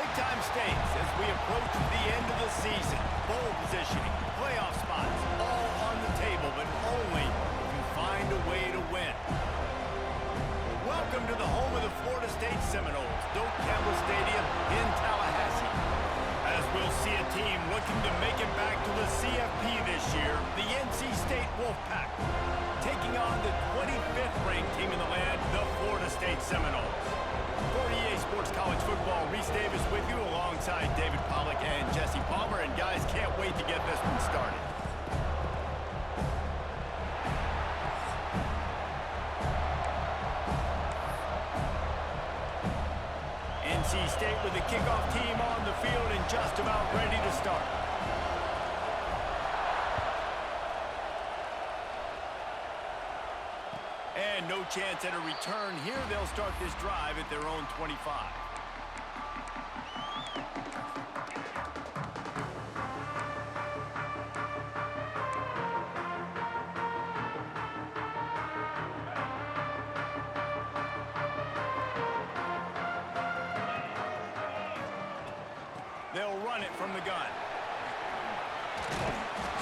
Big-time stakes as we approach the end of the season. Bowl positioning, playoff spots, all on the table, but only if you find a way to win. Welcome to the home of the Florida State Seminoles, Doak Campbell Stadium in Tallahassee. As we'll see a team looking to make it back to the CFP this year, the NC State Wolfpack, taking on the 25th ranked team in the land, the Florida State Seminoles. For EA Sports College Football, Reese Davis with you alongside David Pollack and Jesse Palmer. And guys, can't wait to get this one started. NC State with the kickoff team on the field and just about ready to start. And no chance at a return here. They'll start this drive at their own 25. They'll run it from the gun.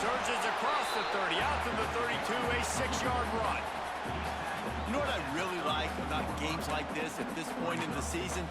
Surges across the 30, out to the 32, a 6-yard run. You know what I really like about games like this at this point in the season?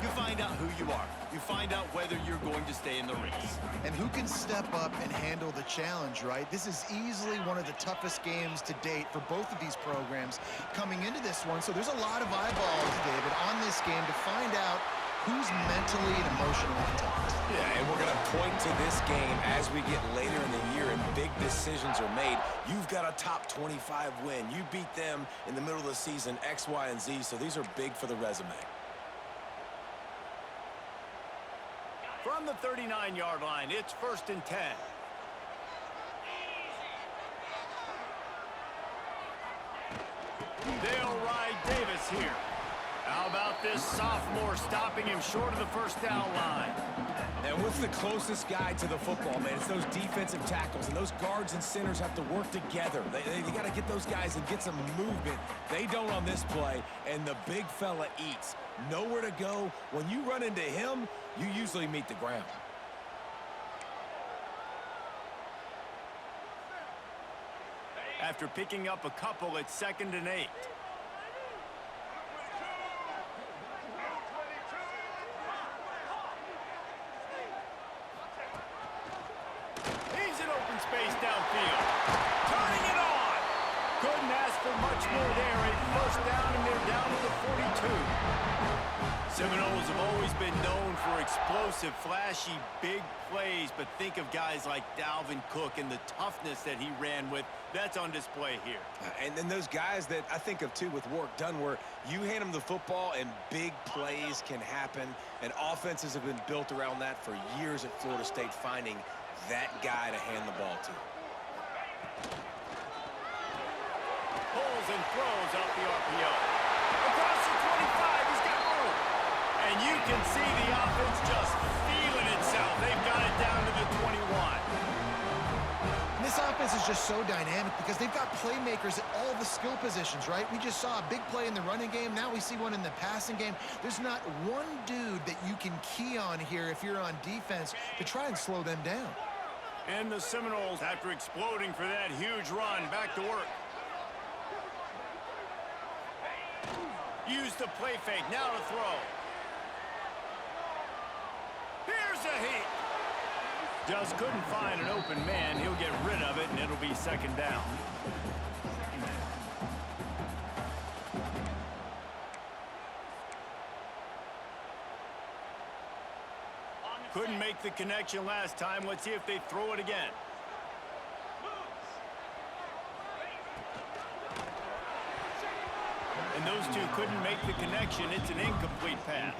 You find out who you are. You find out whether you're going to stay in the race. And who can step up and handle the challenge, right? This is easily one of the toughest games to date for both of these programs coming into this one. So there's a lot of eyeballs, David, on this game to find out who's mentally and emotionally intact. Yeah, and we're going to point to this game as we get later in the year and big decisions are made. You've got a top 25 win. You beat them in the middle of the season, X, Y, and Z, so these are big for the resume. From the 39-yard line, it's 1st and 10. They'll ride Davis here. How about this sophomore stopping him short of the first down line? And what's the closest guy to the football, man? It's those defensive tackles, and those guards and centers have to work together. They got to get those guys and get some movement. They don't on this play, and the big fella eats. Nowhere to go. When you run into him, you usually meet the ground. After picking up a couple, it's 2nd and 8. Space downfield. Turning it on. Couldn't ask for much more there. A 1st down, and they're down to the 42. Seminoles have always been known for explosive, flashy, big plays, but think of guys like Dalvin Cook and the toughness that he ran with. That's on display here. And then those guys that I think of, too, with Warrick Dunn, where you hand them the football and big plays can happen, and offenses have been built around that for years at Florida State, finding that guy to hand the ball to. Pulls and throws off the RPO. Across the 25, he's got room. And you can see the offense just feeling itself. They've got it down to the 21. And this offense is just so dynamic because they've got playmakers at all the skill positions, right? We just saw a big play in the running game. Now we see one in the passing game. There's not one dude that you can key on here if you're on defense to try and slow them down. And the Seminoles, after exploding for that huge run, back to work. Use the play fake, now to throw. Here's a hit. Just couldn't find an open man. He'll get rid of it, and it'll be 2nd down. Couldn't make the connection last time. Let's see if they throw it again. And those two couldn't make the connection. It's an incomplete pass.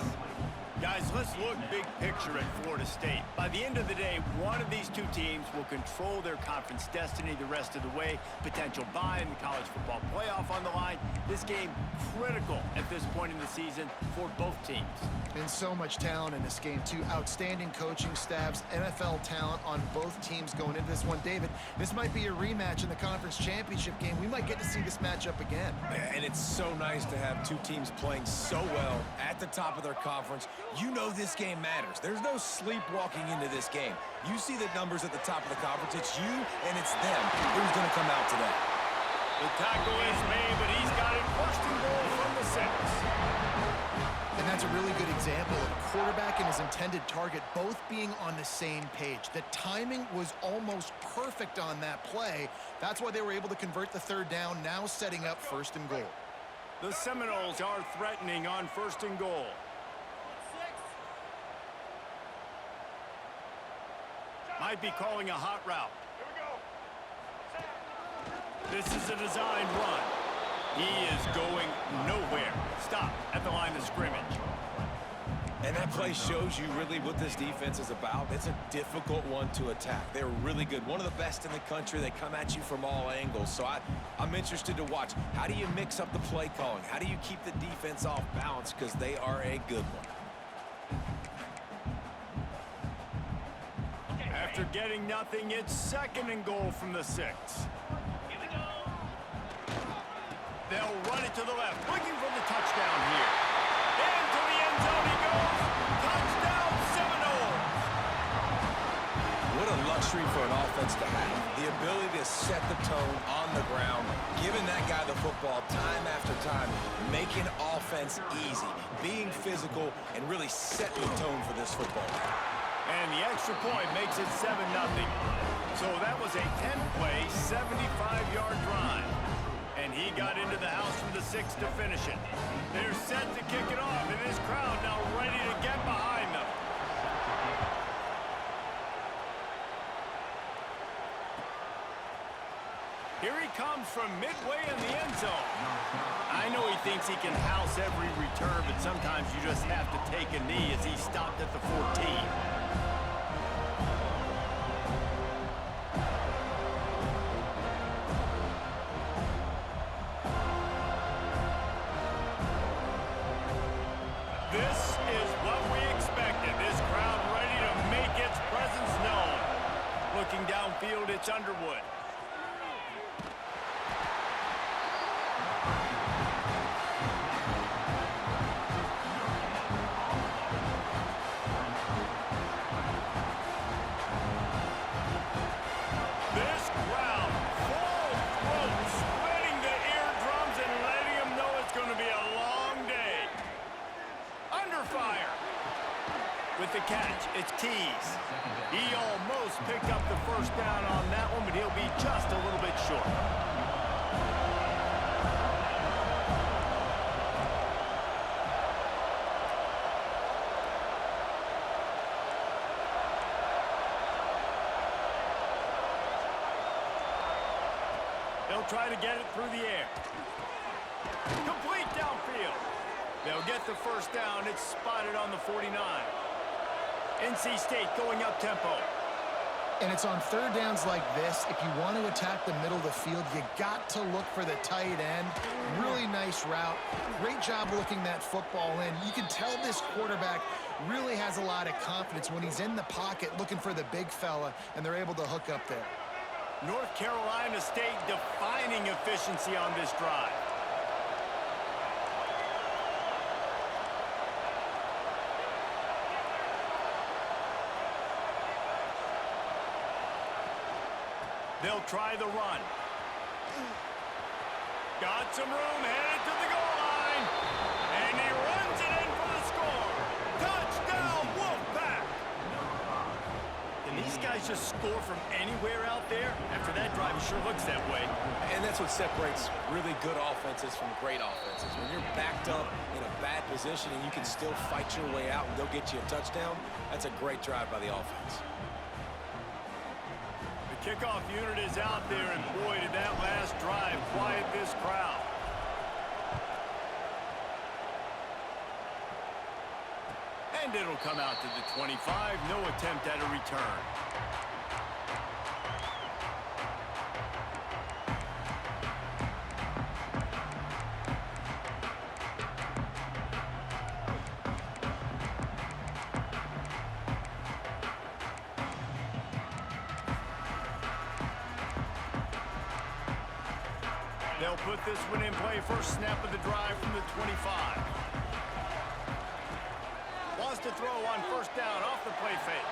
Guys, let's look big picture at Florida State. By the end of the day, one of these two teams will control their conference destiny the rest of the way. Potential bye in the college football playoff on the line. This game critical at this point in the season for both teams. And so much talent in this game, too. Outstanding coaching staffs, NFL talent on both teams going into this one. David, this might be a rematch in the conference championship game. We might get to see this matchup again. And it's so nice to have two teams playing so well at the top of their conference, You know this game matters. There's no sleepwalking into this game. You see the numbers at the top of the conference. It's you and it's them who's going to come out today. The tackle is made, but he's got it first and goal from the 6. And that's a really good example of a quarterback and his intended target both being on the same page. The timing was almost perfect on that play. That's why they were able to convert the 3rd down, now setting up 1st and goal. The Seminoles are threatening on 1st and goal. Might be calling a hot route. This is a designed run. He is going nowhere. Stop at the line of scrimmage. And that play shows you really what this defense is about. It's a difficult one to attack. They're really good. One of the best in the country. They come at you from all angles. So I'm interested to watch. How do you mix up the play calling? How do you keep the defense off balance? Because they are a good one. After getting nothing, it's 2nd and goal from the 6. They'll run it to the left, looking for the touchdown here. Into the end zone he goes. Touchdown, Seminoles! What a luxury for an offense to have. The ability to set the tone on the ground, giving that guy the football time after time, making offense easy, being physical, and really setting the tone for this football. And the extra point makes it 7-0. So that was a 10-play, 75-yard drive. And he got into the house from the 6 to finish it. They're set to kick it off, and this crowd now ready to get behind them. Here he comes from midway in the end zone. I know he thinks he can house every return, but sometimes you just have to take a knee as he stopped at the 14. This is what we expected. This crowd ready to make its presence known. Looking downfield, it's Underwood. This crowd, full throat, splitting the eardrums and letting them know it's going to be a long day. Under fire. With the catch, it's Keys. He almost picked up the 1st down on that one, but he'll be just a little bit short. They'll try to get it through the air. Complete downfield. They'll get the 1st down. It's spotted on the 49. NC State going up tempo. And it's on 3rd downs like this. If you want to attack the middle of the field, you got to look for the tight end. Really nice route. Great job looking that football in. You can tell this quarterback really has a lot of confidence when he's in the pocket looking for the big fella, and they're able to hook up there. North Carolina State defining efficiency on this drive. They'll try the run. Got some room, headed to the goal line. And he runs it in for the score. Touchdown, Wolfpack! Can these guys just score from anywhere out there? After that drive, it sure looks that way. And that's what separates really good offenses from great offenses. When you're backed up in a bad position and you can still fight your way out and go get you a touchdown, that's a great drive by the offense. The kickoff unit is out there, and boy, did that last drive quiet this crowd. And it'll come out to the 25. No attempt at a return. They'll put this one in play. First snap of the drive from the 25. Lost to throw on first down off the play fake.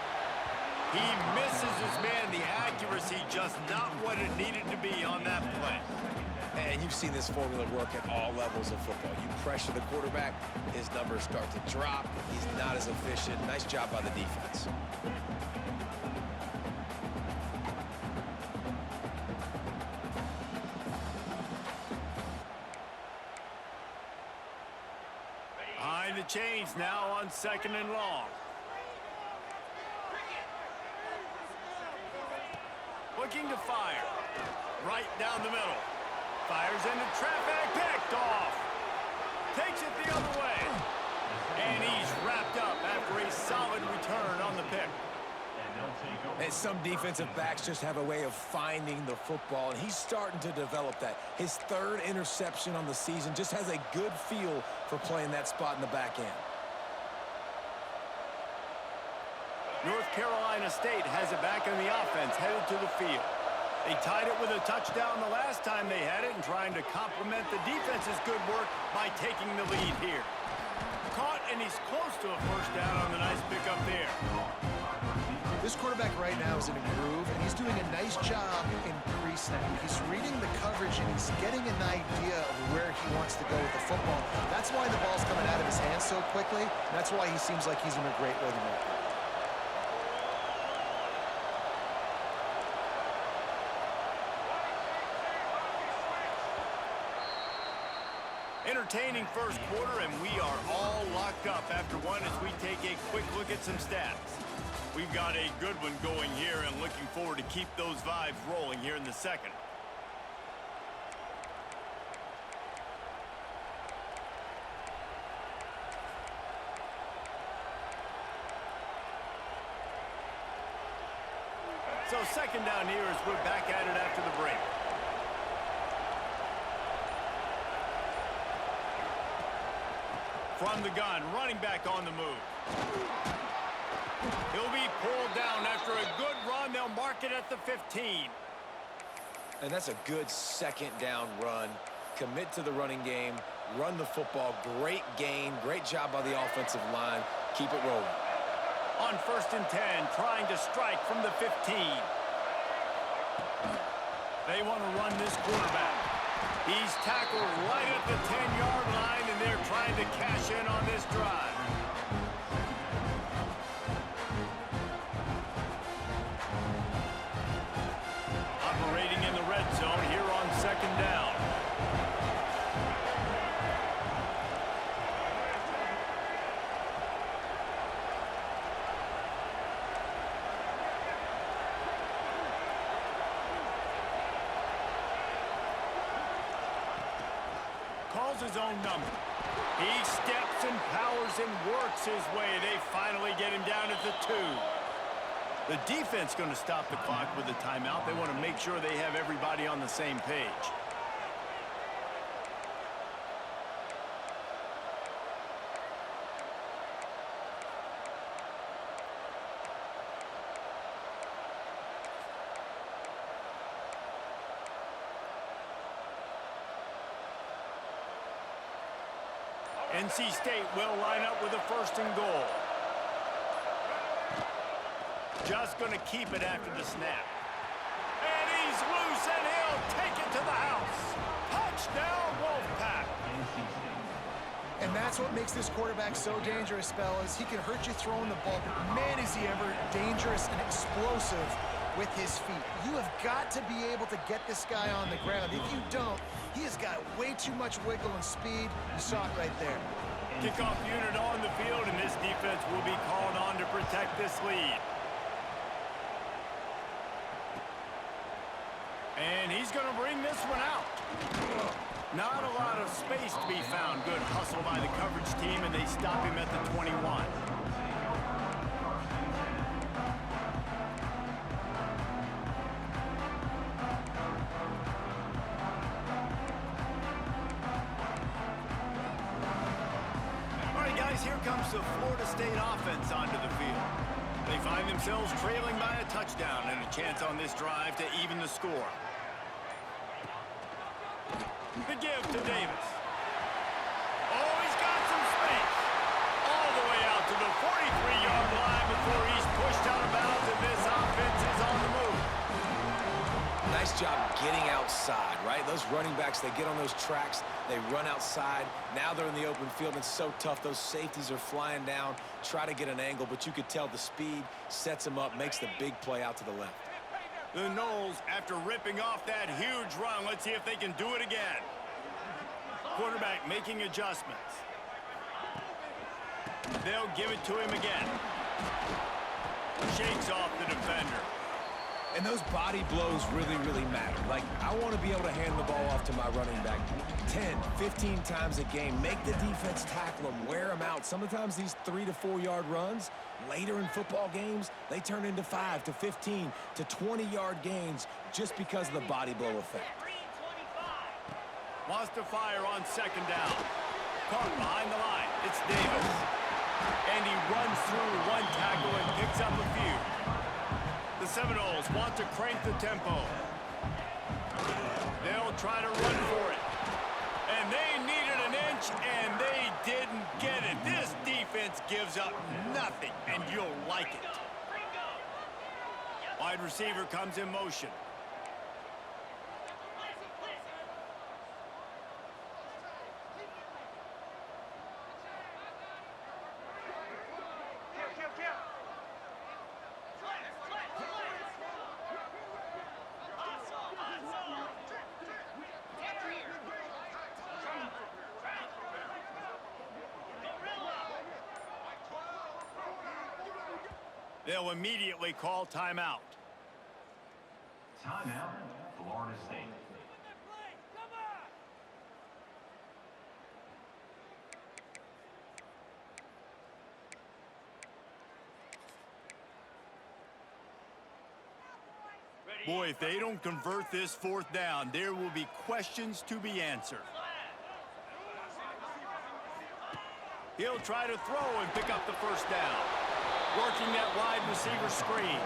He misses his man. The accuracy just not what it needed to be on that play. And you've seen this formula work at all levels of football. You pressure the quarterback, his numbers start to drop. He's not as efficient. Nice job by the defense. Behind the chains now on 2nd and long. Looking to fire. Right down the middle. Fires into traffic. Picked off. Takes it the other way. And he's wrapped up after a solid return on the pick. And some defensive backs just have a way of finding the football, and he's starting to develop that. His 3rd interception on the season just has a good feel for playing that spot in the back end. North Carolina State has it back in the offense, headed to the field. They tied it with a touchdown the last time they had it and trying to complement the defense's good work by taking the lead here. Caught, and he's close to a first down on the nice pickup there. This quarterback right now is in a groove, and he's doing a nice job in pre-snap. He's reading the coverage, and he's getting an idea of where he wants to go with the football. That's why the ball's coming out of his hands so quickly, and that's why he seems like he's in a great rhythm right now. Entertaining first quarter, and we are all locked up after one as we take a quick look at some stats. We've got a good one going here and looking forward to keep those vibes rolling here in the second. So 2nd down here as we're back at it after the break. From the gun, running back on the move. He'll be pulled down after a good run. They'll mark it at the 15. And that's a good 2nd down run. Commit to the running game, run the football. Great gain, great job by the offensive line. Keep it rolling. On 1st and 10, trying to strike from the 15. They want to run this quarterback. He's tackled right at the 10-yard line, and they're trying to cash in on this drive. Operating in the red zone here on 2nd down. Calls his own number. He steps and powers and works his way. They finally get him down at the 2. The defense going to stop the clock with a timeout. They want to make sure they have everybody on the same page. NC State will line up with a 1st and goal. Just going to keep it after the snap. And he's loose, and he'll take it to the house. Touchdown, Wolfpack. And that's what makes this quarterback so dangerous, fellas. He can hurt you throwing the ball, but man, is he ever dangerous and explosive with his feet. You have got to be able to get this guy on the ground. If you don't, he has got way too much wiggle and speed. You saw it right there. Kickoff unit on the field, and this defense will be called on to protect this lead. And he's going to bring this one out. Not a lot of space to be found. Good hustle by the coverage team, and they stop him at the 21. All right, guys, here comes the Florida State offense onto the field. They find themselves trailing by a touchdown and a chance on this drive to even the score. The give to Davis. Oh, he's got some space. All the way out to the 45. Nice job getting outside, right? Those running backs, they get on those tracks, they run outside. Now they're in the open field. It's so tough. Those safeties are flying down, try to get an angle, but you could tell the speed sets them up, makes the big play out to the left. The Noles, after ripping off that huge run, let's see if they can do it again. Quarterback making adjustments. They'll give it to him again. Shakes off the defender. And those body blows really, really matter. Like, I want to be able to hand the ball off to my running back 10, 15 times a game. Make the defense tackle them, wear them out. Sometimes these 3 to 4 yard runs, later in football games, they turn into 5 to 15 to 20 yard gains just because of the body blow effect. Wants to fire on second down. Caught behind the line. It's Davis. And he runs through one tackle and picks up a few. The Seminoles want to crank the tempo. They'll try to run for it. And they needed an inch, and they didn't get it. This defense gives up nothing, and you'll like it. Wide receiver comes in motion. They'll immediately call timeout. Timeout, Florida State. Boy, if they don't convert this fourth down, there will be questions to be answered. He'll try to throw and pick up the first down. Working that wide receiver screen.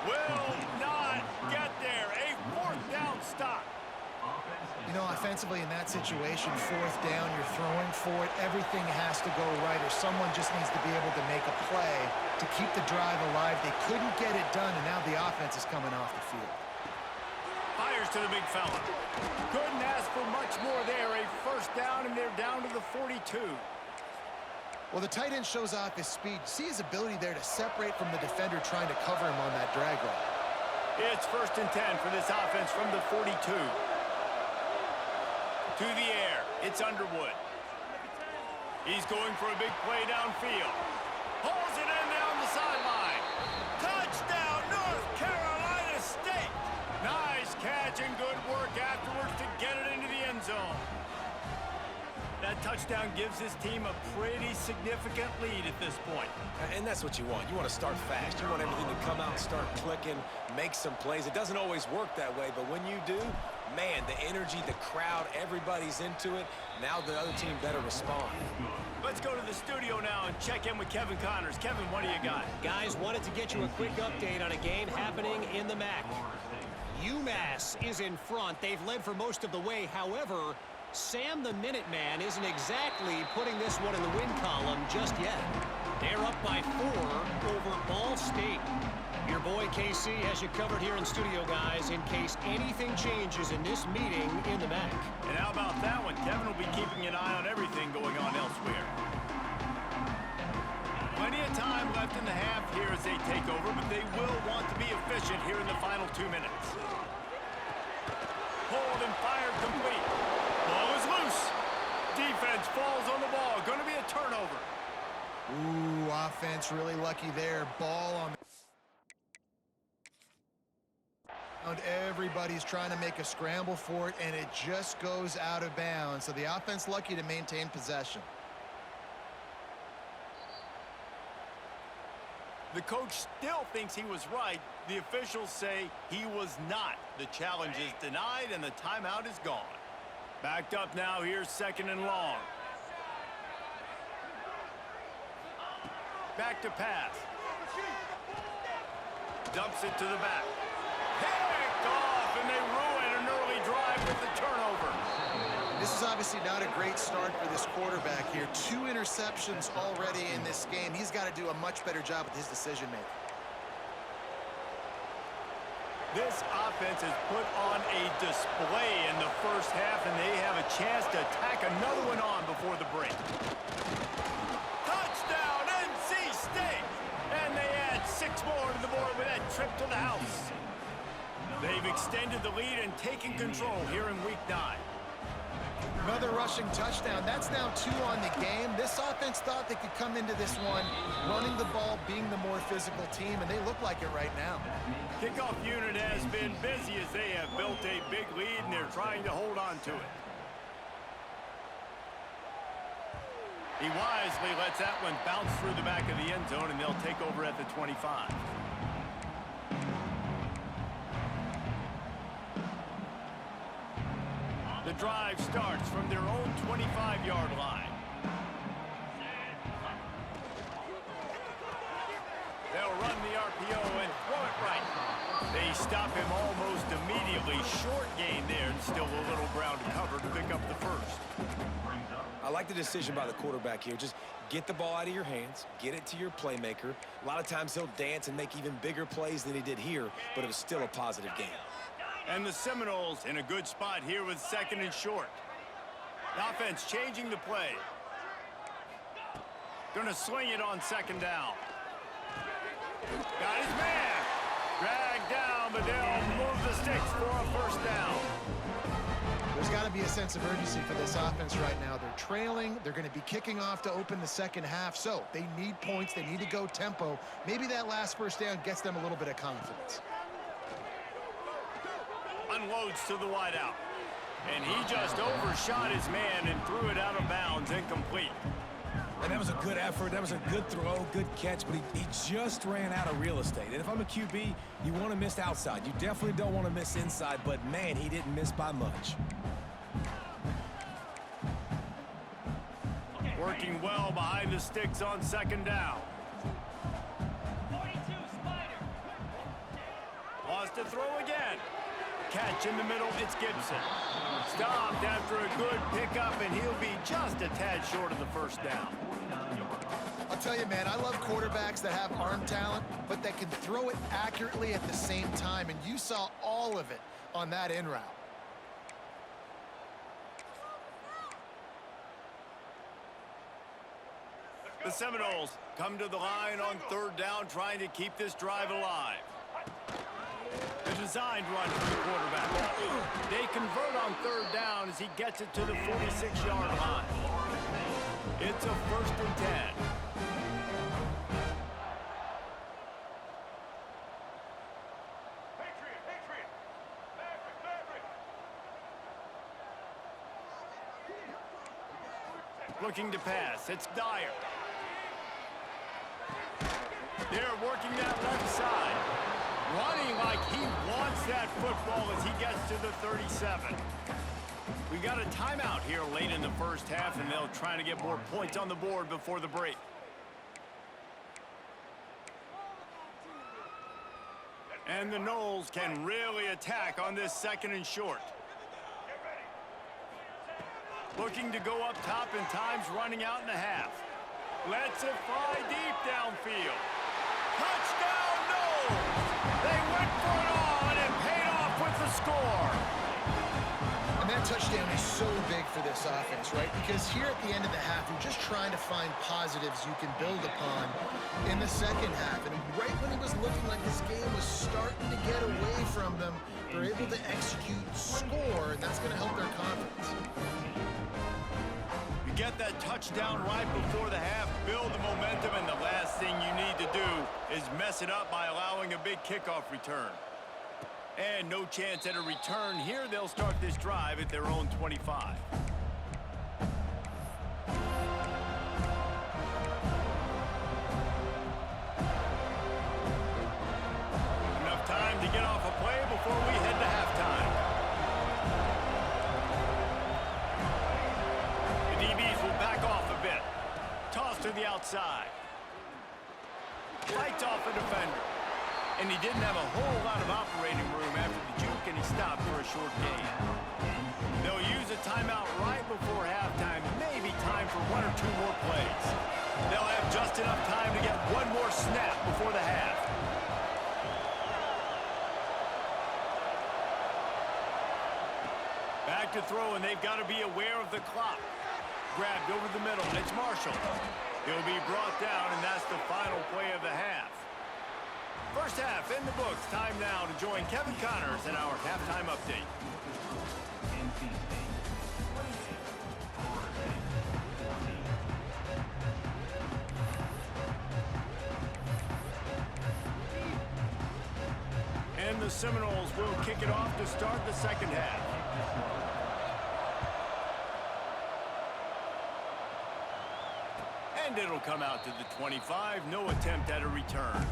Will not get there. A fourth down stop. You know, offensively in that situation, fourth down, you're throwing for it. Everything has to go right, or someone just needs to be able to make a play to keep the drive alive. They couldn't get it done, and now the offense is coming off the field. Fires to the big fella. Couldn't ask for much more there. A first down, and they're down to the 42. Well, the tight end shows off his speed. See his ability there to separate from the defender trying to cover him on that drag route. It's 1st and 10 for this offense from the 42. To the air, it's Underwood. He's going for a big play downfield. Pulls it in down the sideline. Touchdown, North Carolina State. Nice catch and good work afterwards to get it into the end zone. That touchdown gives his team a pretty significant lead at this point. And that's what you want. You want to start fast. You want everything to come out and start clicking, make some plays. It doesn't always work that way, but when you do, man, the energy, the crowd, everybody's into it. Now the other team better respond. Let's go to the studio now and check in with Kevin Connors. Kevin, what do you got? Guys, wanted to get you a quick update on a game happening in the MAC. UMass is in front. They've led for most of the way. However, Sam the Minuteman isn't exactly putting this one in the win column just yet. They're up by 4 over Ball State. Your boy KC has you covered here in studio, guys, in case anything changes in this meeting in the MAC. And how about that one? Kevin will be keeping an eye on everything going on elsewhere. Plenty of time left in the half here as they take over, but they will want to be efficient here in the final 2 minutes. Pulled and fired complete. Ball is loose. Defense falls on the ball. Going to be a turnover. Ooh, offense really lucky there. Ball on the ground. Everybody's trying to make a scramble for it, and it just goes out of bounds. So the offense lucky to maintain possession. The coach still thinks he was right. The officials say he was not. The challenge is denied, and the timeout is gone. Backed up now. Here's 2nd and long. Back to pass. Dumps it to the back. Picked off, and they ruin an early drive with the turnover. This is obviously not a great start for this quarterback here. 2 interceptions already in this game. He's got to do a much better job with his decision-making. This offense has put on a display in the first half, and they have a chance to tack another one on before the break. Touchdown, NC State! And they add 6 more to the board with that trip to the house. They've extended the lead and taken control here in Week 9. Another rushing touchdown. That's now 2 on the game. This offense thought they could come into this one running the ball, being the more physical team, and they look like it right now. Kickoff unit has been busy as they have built a big lead, and they're trying to hold on to it. He wisely lets that one bounce through the back of the end zone, and they'll take over at the 25. The drive starts from their own 25-yard line. They'll run the RPO and throw it right. They stop him almost immediately. Short gain there, and still a little ground to cover to pick up the first. I like the decision by the quarterback here. Just get the ball out of your hands, get it to your playmaker. A lot of times he'll dance and make even bigger plays than he did here, but it was still a positive game. And the Seminoles in a good spot here with 2nd and short. The offense changing the play. Gonna swing it on 2nd down. Got his man. Dragged down, but they'll move the sticks for a first down. There's got to be a sense of urgency for this offense right now. They're trailing. They're going to be kicking off to open the second half. So they need points. They need to go tempo. Maybe that last first down gets them a little bit of confidence. Unloads to the wideout. And he just overshot his man and threw it out of bounds, incomplete. And that was a good effort. That was a good throw, good catch, but he just ran out of real estate. And if I'm a QB, you want to miss outside. You definitely don't want to miss inside, but, man, he didn't miss by much. Working well behind the sticks on 2nd down. Wants to throw again. Catch in the middle, it's Gibson. Stopped after a good pickup, and he'll be just a tad short of the first down. I'll tell you, man, I love quarterbacks that have arm talent, but that can throw it accurately at the same time, and you saw all of it on that in route. The Seminoles come to the line on 3rd down, trying to keep this drive alive. The designed run for the quarterback. They convert on 3rd down as he gets it to the 46-yard line. It's a 1st and 10. Looking to pass. It's Dyer. They're working that left side. Running like he wants that football as he gets to the 37. We got a timeout here late in the first half, and they'll try to get more points on the board before the break. And the Noles can really attack on this 2nd and short. Looking to go up top, and time's running out in the half. Lets it fly deep downfield. Touchdown, Noles! They went for it all, and it paid off with the score. And that touchdown is so big for this offense, right? Because here at the end of the half, you're just trying to find positives you can build upon in the second half. And right when it was looking like this game was starting to get away from them, they're able to execute, score, and that's going to help their confidence. Get that touchdown right before the half, build the momentum, and the last thing you need to do is mess it up by allowing a big kickoff return. And no chance at a return here. They'll start this drive at their own 25. Enough time to get off a play before we head to halftime. DBs will back off a bit. Toss to the outside. Fights off a defender. And he didn't have a whole lot of operating room after the juke, and he stopped for a short gain. They'll use a timeout right before halftime. Maybe time for 1 or 2 more plays. They'll have just enough time to get one more snap before the half. to throw, and they've got to be aware of the clock. Grabbed over the middle. It's Marshall. He'll be brought down, and that's the final play of the half. First half in the books. Time now to join Kevin Connors in our halftime update. And the Seminoles will kick it off to start the second half. And it'll come out to the 25. No attempt at a return.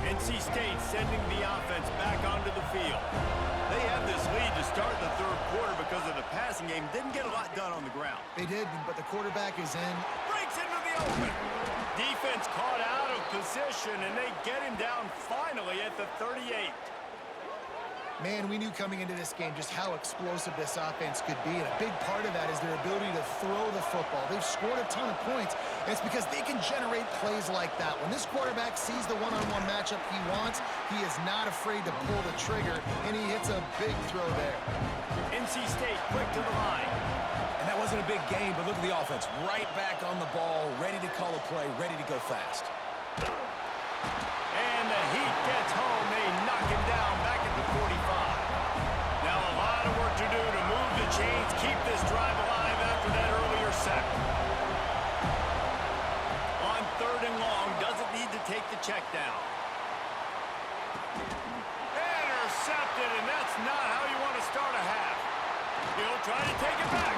NC State sending the offense back onto the field. They had this lead to start the third quarter because of the passing game. Didn't get a lot done on the ground. They did, but the quarterback is in. Breaks into the open. Defense caught out of position, and they get him down finally at the 38. Man, we knew coming into this game just how explosive this offense could be, and a big part of that is their ability to throw the football. They've scored a ton of points, and it's because they can generate plays like that. When this quarterback sees the one-on-one matchup he wants, he is not afraid to pull the trigger, and he hits a big throw there. NC State quick to the line. And that wasn't a big game, but look at the offense. Right back on the ball, ready to call a play, ready to go fast. And the Heat gets home. They knock him down back at the 45. Now a lot of work to do to move the chains, keep this drive alive after that earlier sack. On third and long, doesn't need to take the check down. Intercepted, and that's not how you want to start a half. He'll try to take it back.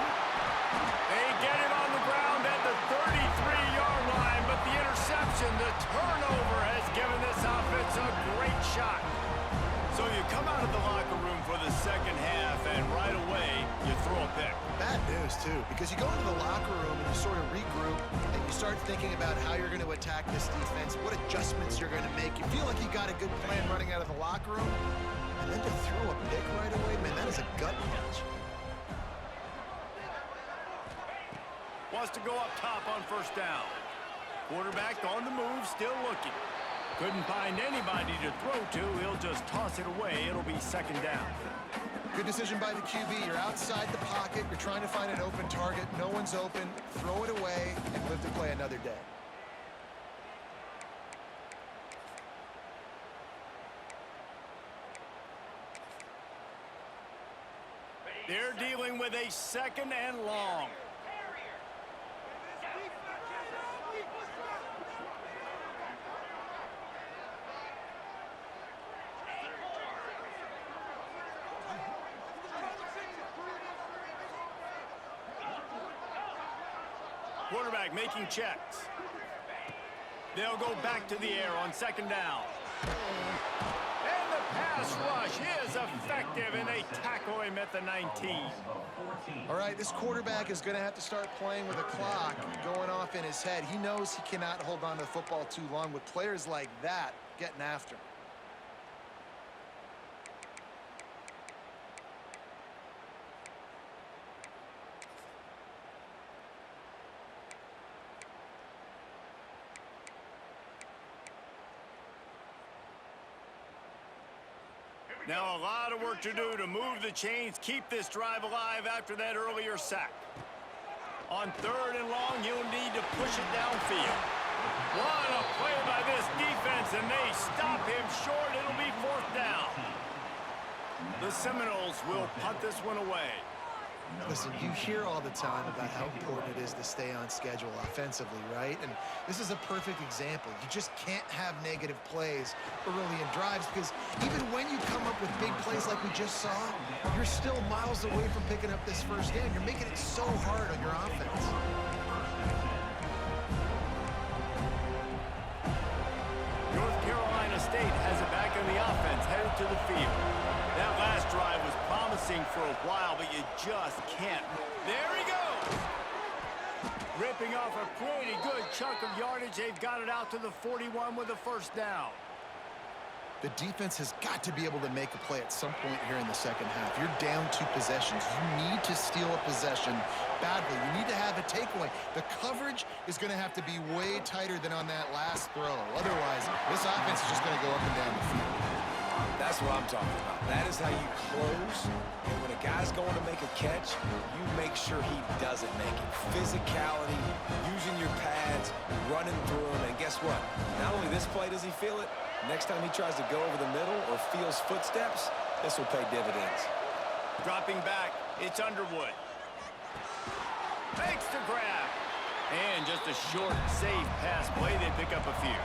They get it on the ground at the 33-yard line, but the interception, the turnover, has given this offense a great shot. So you come out of the locker room for the second half, and right away, you throw a pick. Bad news, too, because you go into the locker room and you sort of regroup, and you start thinking about how you're going to attack this defense, what adjustments you're going to make. You feel like you got a good plan running out of the locker room, and then to throw a pick right away, man, that is a gut punch. Wants to go up top on first down. Quarterback on the move, still looking. Couldn't find anybody to throw to. He'll just toss it away. It'll be second down. Good decision by the QB. You're outside the pocket. You're trying to find an open target. No one's open. Throw it away and live to play another day. They're dealing with a second and long. Quarterback making checks. They'll go back to the air on second down. And the pass rush is effective, and they tackle him at the 19. All right, this quarterback is going to have to start playing with a clock going off in his head. He knows he cannot hold on to the football too long with players like that getting after him. Now a lot of work to do to move the chains, keep this drive alive after that earlier sack. On third and long, you'll need to push it downfield. What a play by this defense, and they stop him short. It'll be fourth down. The Seminoles will punt this one away. Listen, you hear all the time about how important it is to stay on schedule offensively, right? And this is a perfect example. You just can't have negative plays early in drives because even when you come up with big plays like we just saw, you're still miles away from picking up this first down. You're making it so hard on your offense. North Carolina State has it back on the offense, headed to the field. That last drive was promising for a while, but you just can't. There he goes! Ripping off a pretty good chunk of yardage. They've got it out to the 41 with a first down. The defense has got to be able to make a play at some point here in the second half. You're down 2 possessions. You need to steal a possession badly. You need to have a takeaway. The coverage is going to have to be way tighter than on that last throw. Otherwise, this offense is just going to go up and down the field. That's what I'm talking about. That is how you close. And when a guy's going to make a catch, you make sure he doesn't make it. Physicality, using your pads, running through him. And guess what? Not only this play does he feel it, next time he tries to go over the middle or feels footsteps, this will pay dividends. Dropping back, it's Underwood. Makes the grab. And just a short, safe pass play. They pick up a few.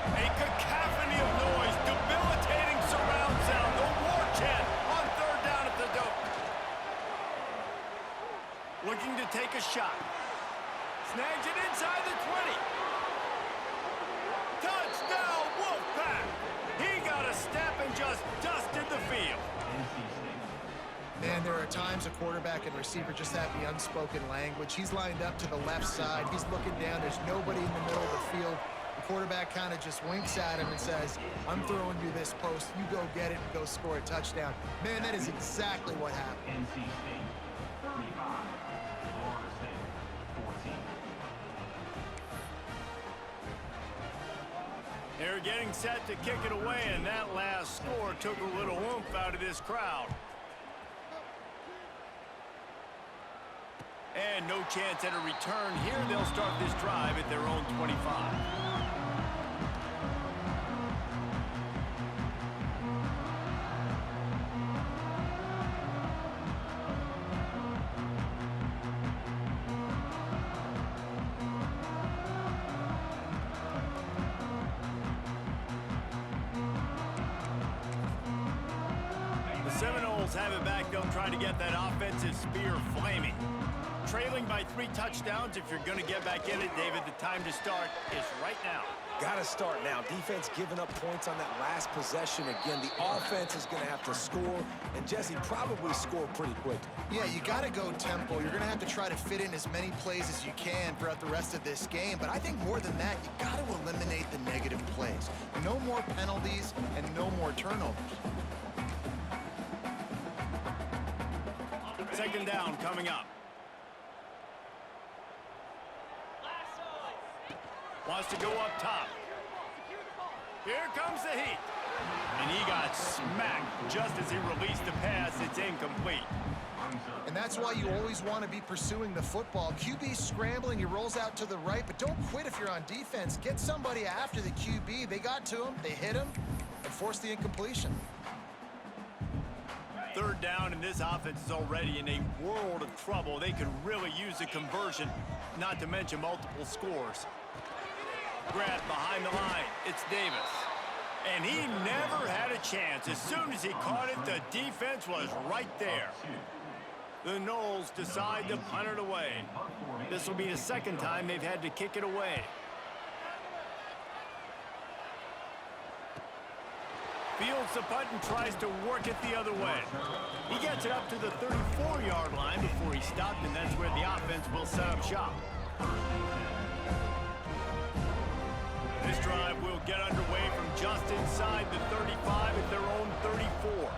A cacophony of noise, debilitating surround sound. The war chant on 3rd down at the dope. Looking to take a shot. Snags it inside the 20. Touchdown, Wolfpack! He got a step and just dusted the field. Man, there are times a quarterback and receiver just have the unspoken language. He's lined up to the left side. He's looking down. There's nobody in the middle of the field. The quarterback kind of just winks at him and says, I'm throwing you this post. You go get it and go score a touchdown. Man, that is exactly what happened. NC State 35, Florida State 14. They're getting set to kick it away, and that last score took a little oomph out of this crowd. And no chance at a return here. They'll start this drive at their own 25. The Seminoles have it back. They'll try to get that offensive spear flaming. Trailing by 3 touchdowns. If you're going to get back in it, David, the time to start is right now. Got to start now. Defense giving up points on that last possession. Again, the offense is going to have to score, and Jesse probably score pretty quick. Yeah, you got to go tempo. You're going to have to try to fit in as many plays as you can throughout the rest of this game. But I think more than that, you got to eliminate the negative plays. No more penalties and no more turnovers. 2nd down coming up. Wants to go up top. Here comes the heat. And he got smacked just as he released the pass. It's incomplete. And that's why you always want to be pursuing the football. QB's scrambling, he rolls out to the right, but don't quit if you're on defense. Get somebody after the QB. They got to him, they hit him, and forced the incompletion. 3rd down, and this offense is already in a world of trouble. They could really use a conversion, not to mention multiple scores. Grab behind the line. It's Davis. And he never had a chance. As soon as he caught it, the defense was right there. The Noles decide to punt it away. This will be the 2nd time they've had to kick it away. Fields the punt and tries to work it the other way. He gets it up to the 34-yard line before he stopped, and that's where the offense will set up shop. This drive will get underway from just inside the 35 at their own 34.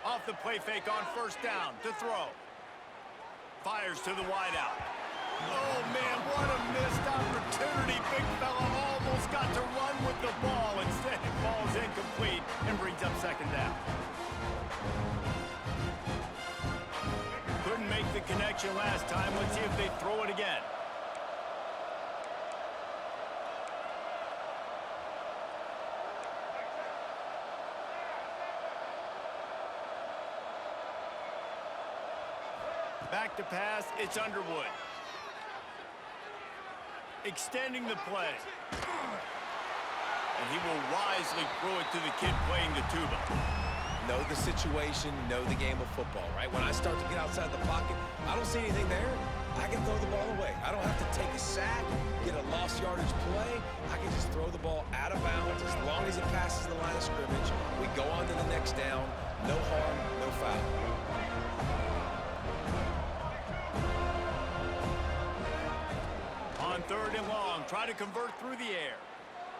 Off the play fake on 1st down to throw. Fires to the wideout. Oh, man, what a missed opportunity. Big fella almost got to run with the ball. Instead, it falls incomplete and brings up 2nd down. Couldn't make the connection last time. Let's see if they throw it again. Back to pass, it's Underwood. Extending the play. And he will wisely throw it to the kid playing the tuba. Know the situation, know the game of football, right? When I start to get outside the pocket, I don't see anything there. I can throw the ball away. I don't have to take a sack, get a lost yardage play. I can just throw the ball out of bounds as long as it passes the line of scrimmage. We go on to the next down. No harm, no foul. On 3rd and long, try to convert through the air.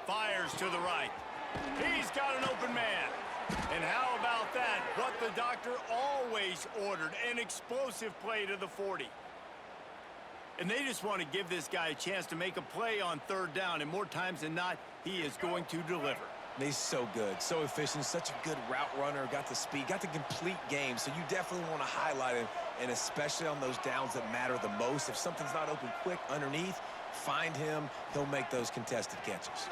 Fires to the right. He's got an open man. And how about that? What the doctor always ordered, an explosive play to the 40. And they just want to give this guy a chance to make a play on third down, and more times than not, he is going to deliver. He's so good, so efficient, such a good route runner, got the speed, got the complete game, so you definitely want to highlight him, and especially on those downs that matter the most. If something's not open quick underneath, find him, he'll make those contested catches.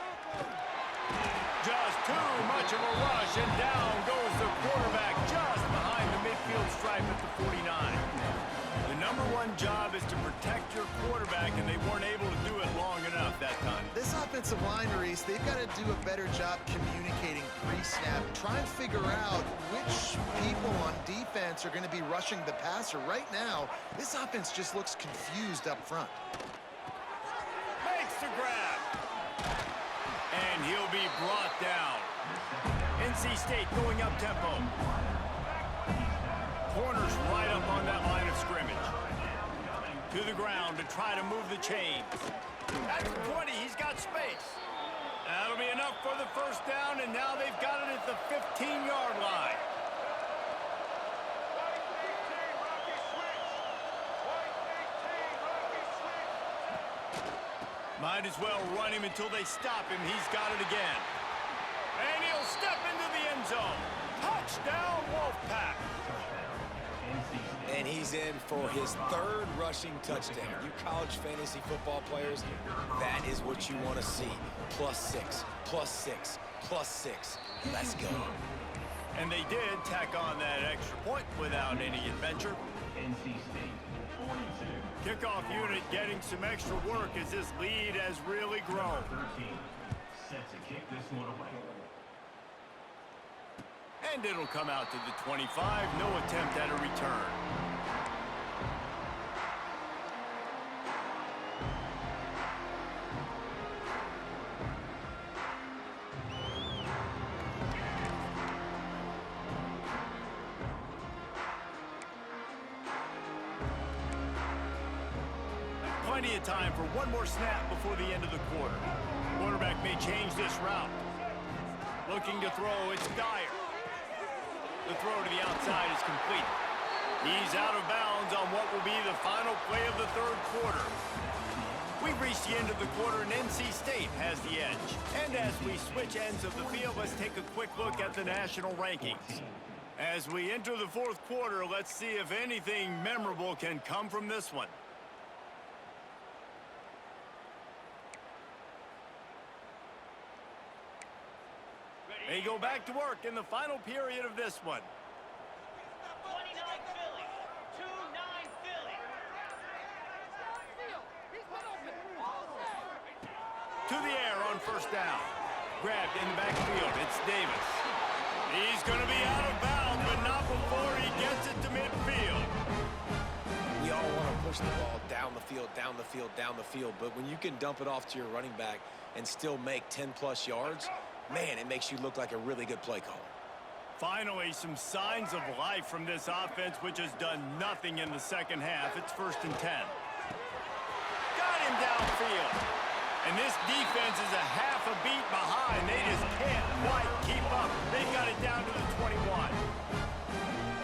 Just too much of a rush, and down goes the quarterback just behind the midfield stripe at the 49. The number one job is to protect your quarterback, and they weren't able to do it long enough that time. This offensive line, Reese, they've got to do a better job communicating pre-snap. Try and figure out which people on defense are going to be rushing the passer. Right now, this offense just looks confused up front. Makes the grab. And he'll be brought down. NC State going up tempo. Corners right up on that line of scrimmage. To the ground to try to move the chains. At the 20, he's got space. That'll be enough for the first down, and now they've got it at the 15-yard line. Might as well run him until they stop him. He's got it again. And he'll step into the end zone. Touchdown, Wolfpack. And he's in for his third rushing touchdown. You college fantasy football players, that is what you want to see. +6, +6, +6. Let's go. And they did tack on that extra point without any adventure. NC State 42. Kickoff unit getting some extra work as this lead has really grown. 13. Set to kick this one away. And it'll come out to the 25. No attempt at a return. Plenty of time for one more snap before the end of the quarter. Quarterback may change this route. Looking to throw, it's Dyer. The throw to the outside is complete. He's out of bounds on what will be the final play of the third quarter. We've reached the end of the quarter, and NC State has the edge. And as we switch ends of the field, let's take a quick look at the national rankings. As we enter the fourth quarter, let's see if anything memorable can come from this one. They go back to work in the final period of this one. 29 Philly. 2-9 Philly. To the air on first down. Grabbed in the backfield. It's Davis. He's going to be out of bounds, but not before he gets it to midfield. We all want to push the ball down the field, down the field, down the field, but when you can dump it off to your running back and still make 10-plus yards, man, it makes you look like a really good play caller. Finally, some signs of life from this offense, which has done nothing in the second half. It's 1st and 10. Got him downfield. And this defense is a half a beat behind. They just can't quite keep up. They've got it down to the 21.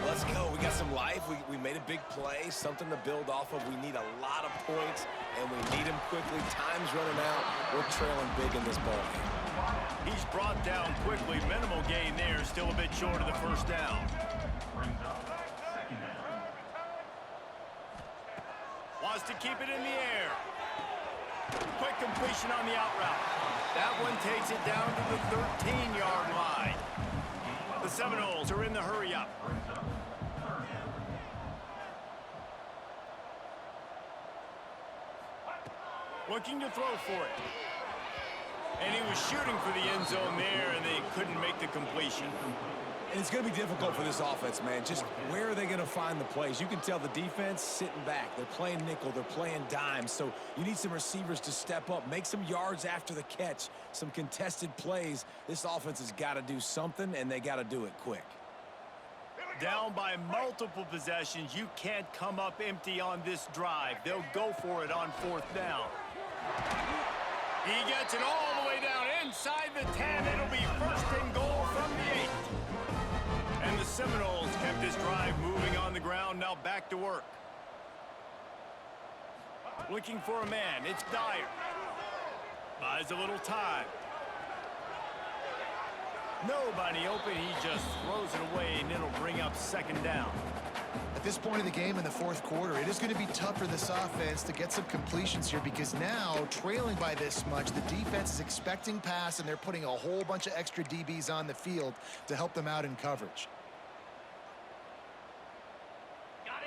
Let's go. We got some life. We made a big play, something to build off of. We need a lot of points, and we need them quickly. Time's running out. We're trailing big in this ball game. He's brought down quickly. Minimal gain there. Still a bit short of the first down. Brings up second down. Wants to keep it in the air. Quick completion on the out route. That one takes it down to the 13-yard line. The Seminoles are in the hurry up. Brings up third down. Looking to throw for it. And he was shooting for the end zone there, and they couldn't make the completion. And it's going to be difficult for this offense, man. Just where are they going to find the plays? You can tell the defense sitting back. They're playing nickel. They're playing dime. So you need some receivers to step up, make some yards after the catch, some contested plays. This offense has got to do something, and they got to do it quick. Down by multiple possessions. You can't come up empty on this drive. They'll go for it on 4th down. He gets it all the way down Inside the 10, it'll be first and goal from the 8. And the Seminoles kept this drive moving on the ground, now back to work. Looking for a man, it's Dyer. Buys a little time. Nobody open, he just throws it away, and it'll bring up second down. At this point of the game in the fourth quarter, it is going to be tough for this offense to get some completions here because now, trailing by this much, the defense is expecting pass, and they're putting a whole bunch of extra DBs on the field to help them out in coverage.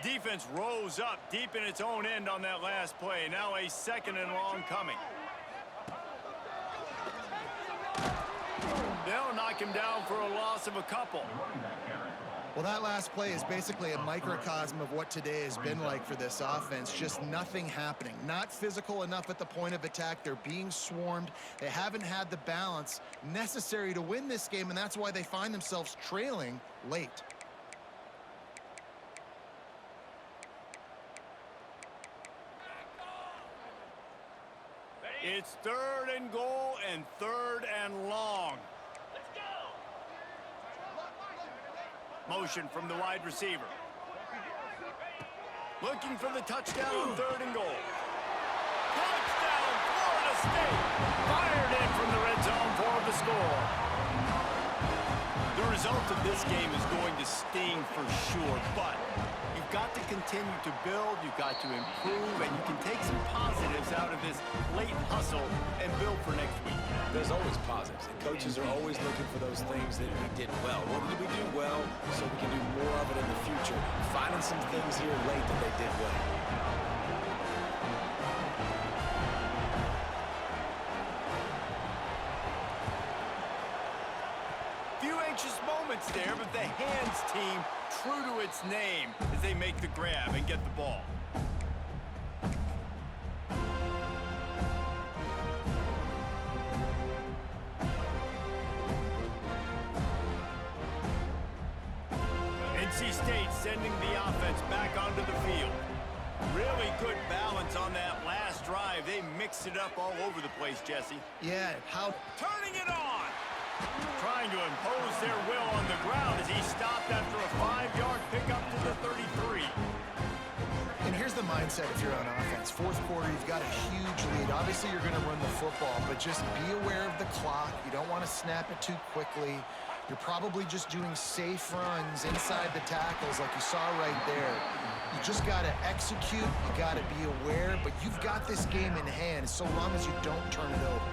Defense rose up deep in its own end on that last play. Now a second and long coming. They'll knock him down for a loss of a couple. Well, that last play is basically a microcosm of what today has been like for this offense. Just nothing happening. Not physical enough at the point of attack. They're being swarmed. They haven't had the balance necessary to win this game, and that's why they find themselves trailing late. It's third and goal and third and long. Let's go. Motion from the wide receiver. Looking for the touchdown on third and goal. Touchdown, Florida State. Fired in from the red zone for the score. The result of this game is going to sting for sure, but you've got to continue to build, you've got to improve, and you can take some positives out of this late hustle and build for next week. There's always positives, and coaches are always looking for those things that we did well. What did we do well so we can do more of it in the future? Finding some things here late that they did well. Few anxious moments there, but the hands team true to its name as they make the grab and get the ball. NC State sending the offense back onto the field. Really good balance on that last drive. They mixed it up all over the place, Jesse. Yeah, how... Turning it on! Trying to impose their will on the ground as he stopped after a 5-yard pickup to the 33. And here's the mindset if you're on offense. Fourth quarter, you've got a huge lead. Obviously, you're going to run the football, but just be aware of the clock. You don't want to snap it too quickly. You're probably just doing safe runs inside the tackles like you saw right there. You just got to execute. You got to be aware, but you've got this game in hand so long as you don't turn it over.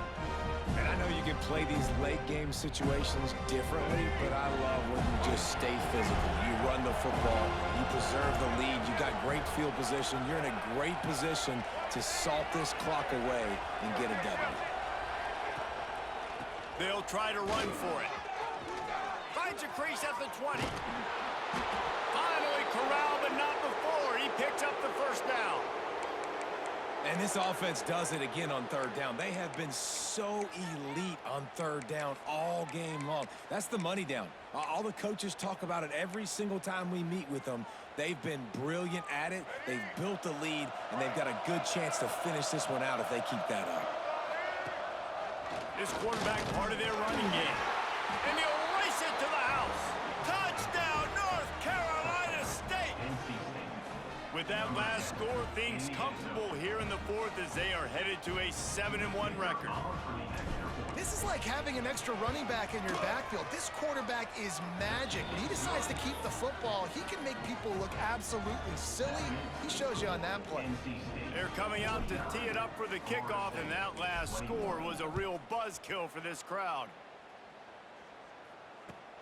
And I know you can play these late-game situations differently, but I love when you just stay physical. You run the football, you preserve the lead, you got great field position, you're in a great position to salt this clock away and get a W. They'll try to run for it. Finds a crease at the 20. Finally corralled, but not before. He picks up the first down. And this offense does it again on third down. They have been so elite on third down all game long. That's the money down. All the coaches talk about it every single time we meet with them. They've been brilliant at it. They've built the lead, and they've got a good chance to finish this one out if they keep that up. This quarterback part of their running game. And he'll race it to the house. Touchdown, North Carolina State. With that last score, things comfortable here in the fourth as they are headed to a 7-1 record. This is like having an extra running back in your backfield. This quarterback is magic. When he decides to keep the football, he can make people look absolutely silly. He shows you on that play. They're coming out to tee it up for the kickoff, and that last score was a real buzzkill for this crowd.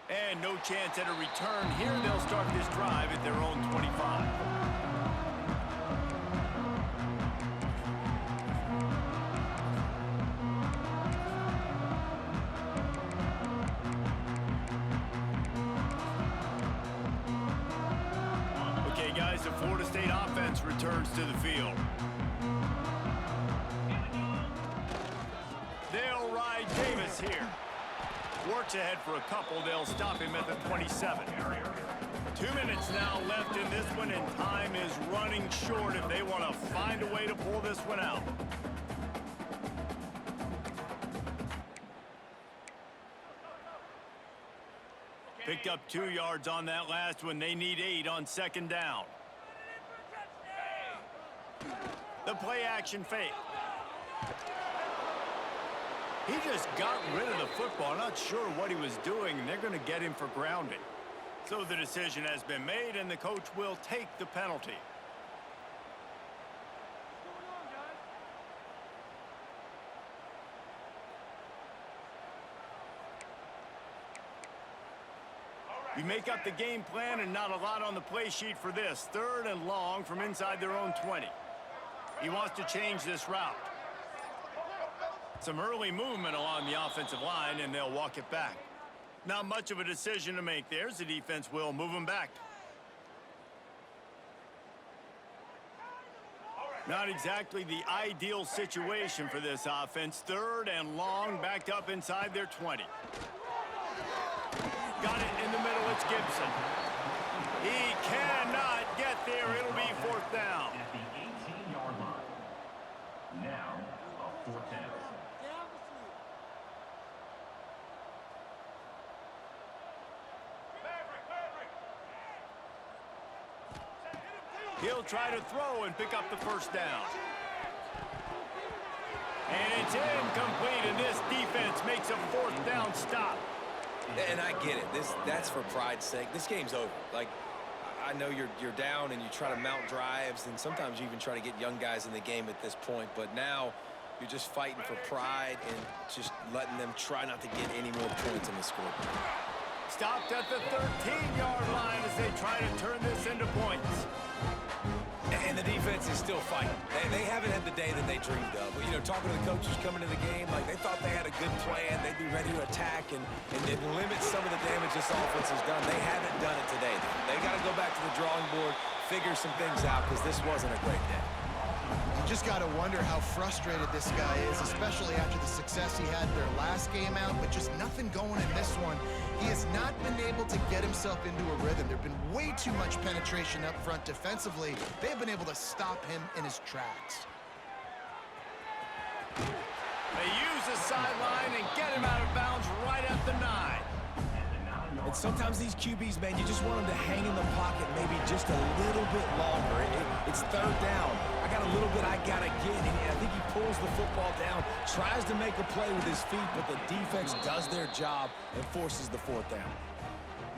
And no chance at a return here. They'll start this drive at their own 25. Okay, guys, the Florida State offense returns to the field. They'll ride Davis here. Works ahead for a couple. They'll stop him at the 27. 2 minutes now left in this one, and time is running short if they want to find a way to pull this one out. picked up 2 yards on that last one. They need 8 on second down. The play action fake. He just got rid of the football. Not sure what he was doing, and they're going to get him for grounding. So the decision has been made, and the coach will take the penalty. You make up the game plan and not a lot on the play sheet for this. 3rd and long from inside their own 20. He wants to change this route. Some early movement along the offensive line, and they'll walk it back. Not much of a decision to make there. The defense will move him back. Not exactly the ideal situation for this offense. 3rd and long, backed up inside their 20. Got it in the middle. It's Gibson. He cannot get there. It'll be 4th down. At the 18-yard line. Now, a 4th down. He'll try to throw and pick up the 1st down. And it's incomplete, and this defense makes a 4th down stop. And I get it. That's for pride's sake. This game's over. Like, I know you're down and you try to mount drives, and sometimes you even try to get young guys in the game at this point. But now you're just fighting for pride and just letting them try not to get any more points on the scoreboard. Stopped at the 13-yard line as they try to turn this into points. And the defense is still fighting. They haven't had the day that they dreamed of. You know, talking to the coaches coming to the game, like they thought they had a good plan. They'd be ready to attack and limit some of the damage this offense has done. They haven't done it today, though. They got to go back to the drawing board, figure some things out, because this wasn't a great day. You just got to wonder how frustrated this guy is, especially after the success he had their last game out, but just nothing going in this one. He has not been able to get himself into a rhythm. There have been way too much penetration up front defensively. They've been able to stop him in his tracks. They use the sideline and get him out of bounds right at the 9. And sometimes these QBs, man, you just want them to hang in the pocket maybe just a little bit longer. It's 3rd down. I got a little bit I got to get, and I think he pulls the football down, tries to make a play with his feet, but the defense does their job and forces the 4th down.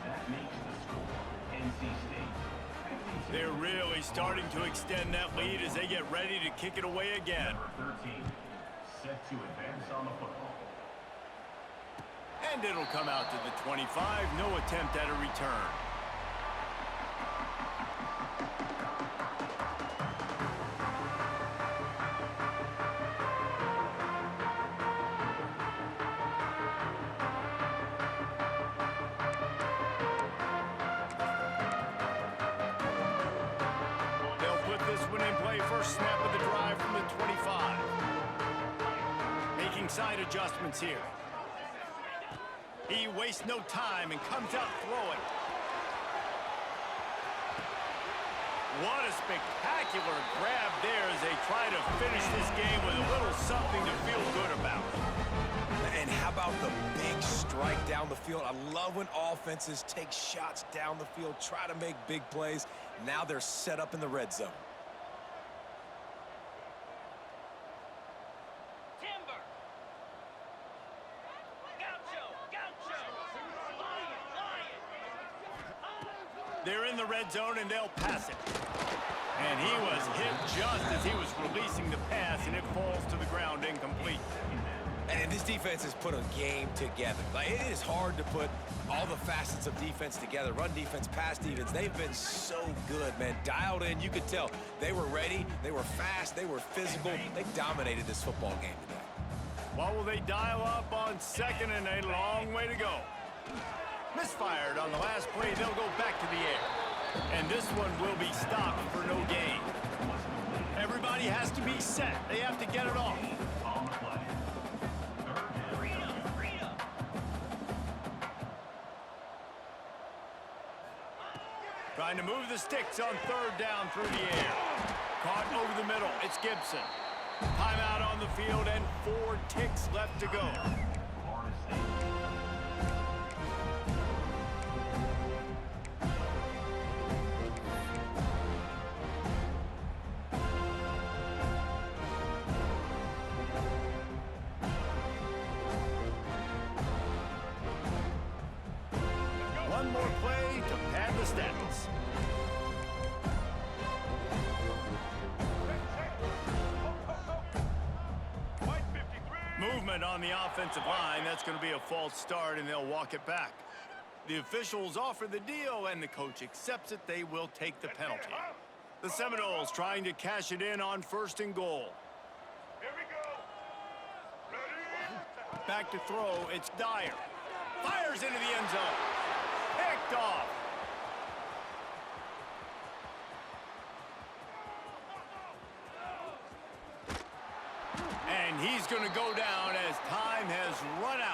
That makes the score NC State. They're really starting to extend that lead as they get ready to kick it away again. Number 13, set to advance on the football. And it'll come out to the 25. No attempt at a return. They'll put this one in play. First snap of the drive from the 25. Making side adjustments here. He wastes no time and comes out throwing. What a spectacular grab there as they try to finish this game with a little something to feel good about. And how about the big strike down the field? I love when offenses take shots down the field, try to make big plays. Now they're set up in the red zone. They're in the red zone, and they'll pass it. And he was hit just as he was releasing the pass, and it falls to the ground incomplete. And this defense has put a game together. Like, it is hard to put all the facets of defense together. Run defense, pass defense. They've been so good, man. Dialed in. You could tell they were ready. They were fast. They were physical. They dominated this football game today. What will they dial up on second and a long way to go? Misfired on the last play. They'll go back to the air. And this one will be stopped for no gain. Everybody has to be set. They have to get it off. On the play. Trying to move the sticks on 3rd down through the air. Caught over the middle. It's Gibson. Timeout on the field and 4 ticks left to go. And on the offensive line, that's going to be a false start, and they'll walk it back. The officials offer the deal, and the coach accepts it. They will take the penalty. The Seminoles trying to cash it in on 1st and goal. Here we go. Ready? Back to throw, it's Dyer. Fires into the end zone. Picked off. And he's going to go down as time has run out.